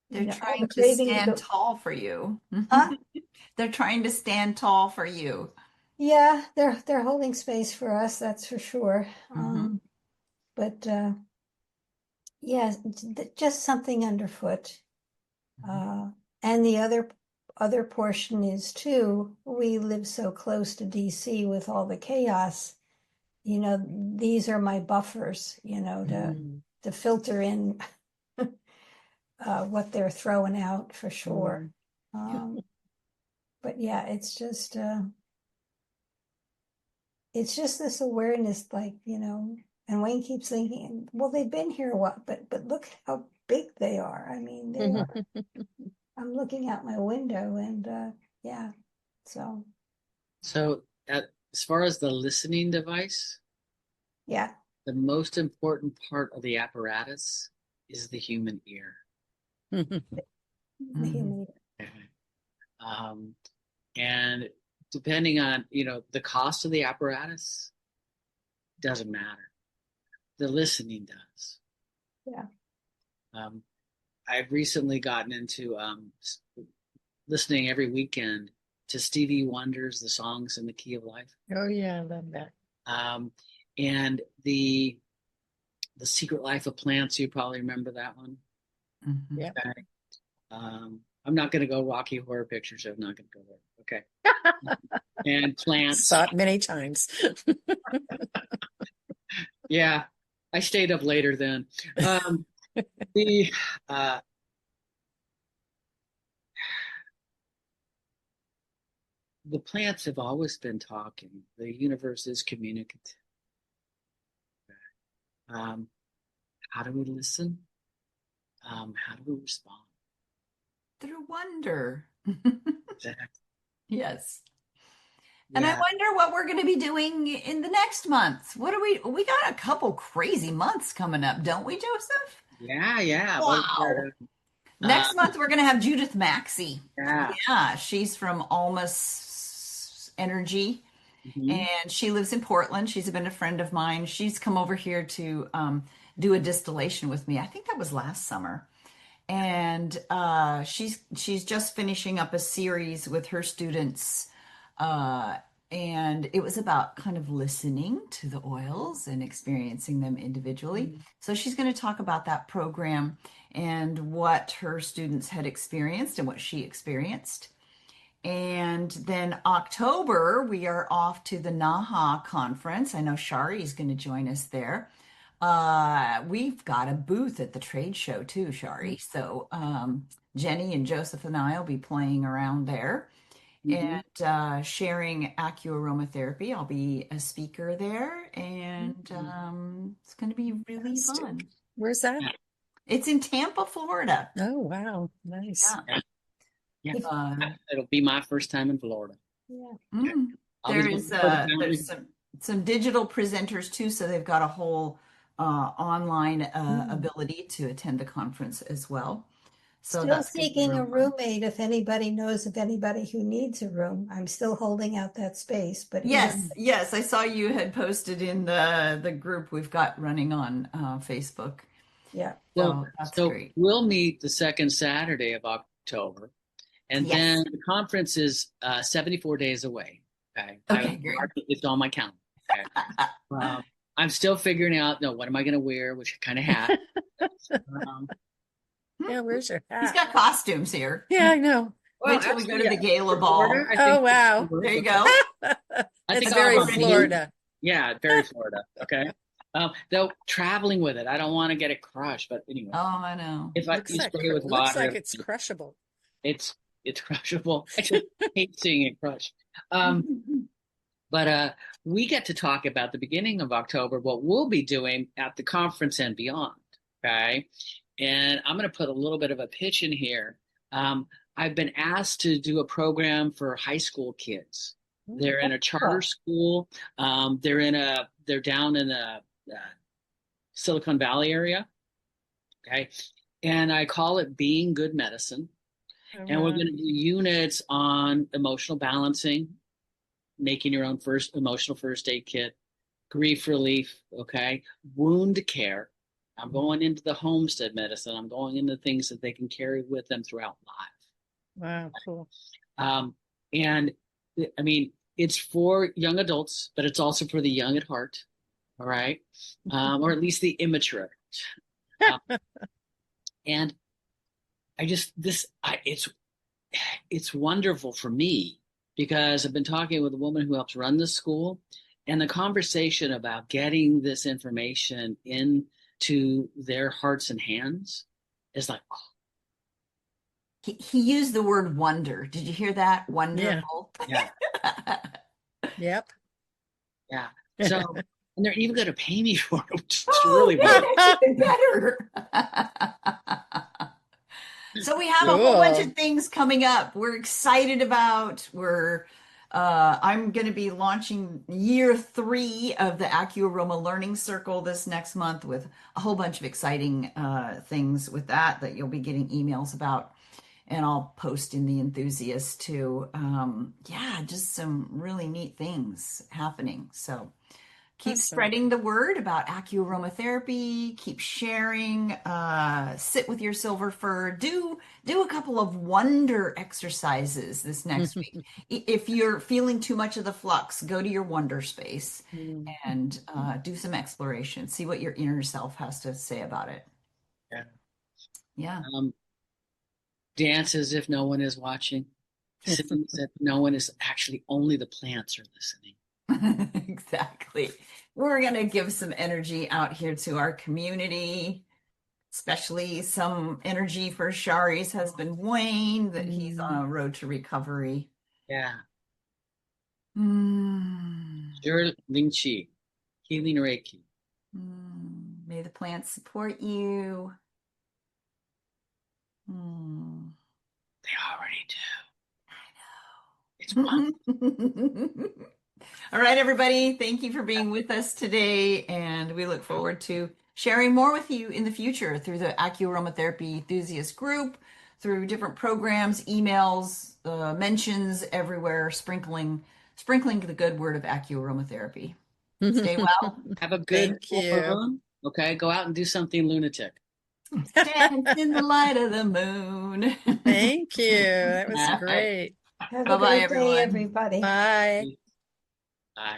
They're I have trying a to craving to stand go. tall for you. Huh? They're trying to stand tall for you. Yeah, they're holding space for us, that's for sure. Hmm. But yeah, just something underfoot. And the other portion is too, we live so close to DC with all the chaos. These are my buffers, to filter in what they're throwing out for sure. But yeah, it's just this awareness, like, and Wayne keeps thinking, well, they've been here a while, but look how big they are. I mean, they are. I'm looking out my window, and yeah, so So, as far as the listening device, yeah, the most important part of the apparatus is the human ear. the human. Okay. And depending on, the cost of the apparatus, doesn't matter. The listening does. Yeah. I've recently gotten into listening every weekend to Stevie Wonder's The Songs in the Key of Life. Oh yeah, I love that. And the Secret Life of Plants, you probably remember that one. Yeah. Okay. I'm not going to go Rocky Horror Picture Show. I'm not going to go there. Okay. And plants. Saw it many times. Yeah, I stayed up later then. The the plants have always been talking. The universe is communicative. How do we listen? How do we respond? Through wonder. Exactly. Yes. And I Yeah. wonder what we're going to be doing in the next month. What do we got a couple crazy months coming up, don't we, Joseph? Yeah. Wow. Next month we're going to have Judith Maxey. Yeah. Yeah, she's from Almas Energy, and she lives in Portland. She's been a friend of mine. She's come over here to do a distillation with me. I think that was last summer. And she's just finishing up a series with her students, and it was about kind of listening to the oils and experiencing them individually. So she's going to talk about that program and what her students had experienced and what she experienced. And then October, we are off to the NAHA conference. I know Shari is going to join us there. We've got a booth at the trade show too, Shari. So Jenny and Joseph and I will be playing around there and sharing acuaromatherapy. I'll be a speaker there, and it's going to be really fun. Where's that? It's in Tampa, Florida. Oh wow, nice. Yeah. It'll be my first time in Florida. Yeah. There's some digital presenters too, so they've got a whole online ability to attend the conference as well. So Still that's gonna be seeking real a fun. roommate if anybody knows of anybody who needs a room. I'm still holding out that space, but Yes, I saw you had posted in the group we've got running on Facebook. yeah. So that's great. We'll meet the second Saturday of October, and then the conference is 74 days away. Okay, great. It's on my calendar. Okay. I'm still figuring out, what am I going to wear, which kind of hat. Yeah, where's your hat? He's got costumes here. Yeah, I know. Wait till we go to the gala ball. Oh wow. There you go. It's very Florida. Yeah, very Florida. Okay. Though traveling with it, I don't want to get it crushed. But anyway. Oh, I know. If I stay with water, looks like it's crushable. It's crushable. I just hate seeing it crushed. But we get to talk about the beginning of October, what we'll be doing at the conference and beyond. Okay. And I'm going to put a little bit of a pitch in here. I've been asked to do a program for high school kids. They're in a charter school. They're down in the Silicon Valley area. Okay. And I call it Being Good Medicine. And we're going to do units on emotional balancing, making your own first emotional first aid kit, grief relief, okay, wound care. I'm going into the homestead medicine. I'm going into things that they can carry with them throughout life. Wow, cool. And I mean, it's for young adults, but it's also for the young at heart, all right, or at least the immature. And I just it's wonderful for me because I've been talking with a woman who helps run the school, and the conversation about getting this information into their hearts and hands is like, oh, He used the word wonder. Did you hear that? Wonderful. yeah, Yep. yeah. So, and they're even going to pay me for it, which is really that's even better. So we have a whole bunch Cool. of things coming up. We're excited about. I'm going to be launching year 3 of the AccuAroma Learning Circle this next month with a whole bunch of exciting things with that you'll be getting emails about, and I'll post in the enthusiast too. Yeah, just some really neat things happening. So keep Awesome. spreading the word about acuaromatherapy. Keep sharing. Sit with your silver fir. Do a couple of wonder exercises this next week. If you're feeling too much of the flux, go to your wonder space and do some exploration. See what your inner self has to say about it. Yeah. Yeah. Dance as if no one is watching. Sing as if no one is actually, only the plants are listening. Exactly. We're going to give some energy out here to our community, especially some energy for Shari's husband, Wayne, that he's on a road to recovery. Yeah. Mm. Sure, Ling Chi, healing Reiki. May the plants support you. They already do. It's I wonderful. know. All right, everybody. Thank you for being with us today. And we look forward to sharing more with you in the future through the AccuAromatherapy Enthusiast group, through different programs, emails, mentions everywhere, sprinkling the good word of AccuAromatherapy. Stay well. Have a good Thank full you. moon. Okay, go out and do something lunatic. Dance in the light of the moon. Thank you. That was All right. great. Have a Bye-bye, great day, everyone. everybody. Bye. Bye.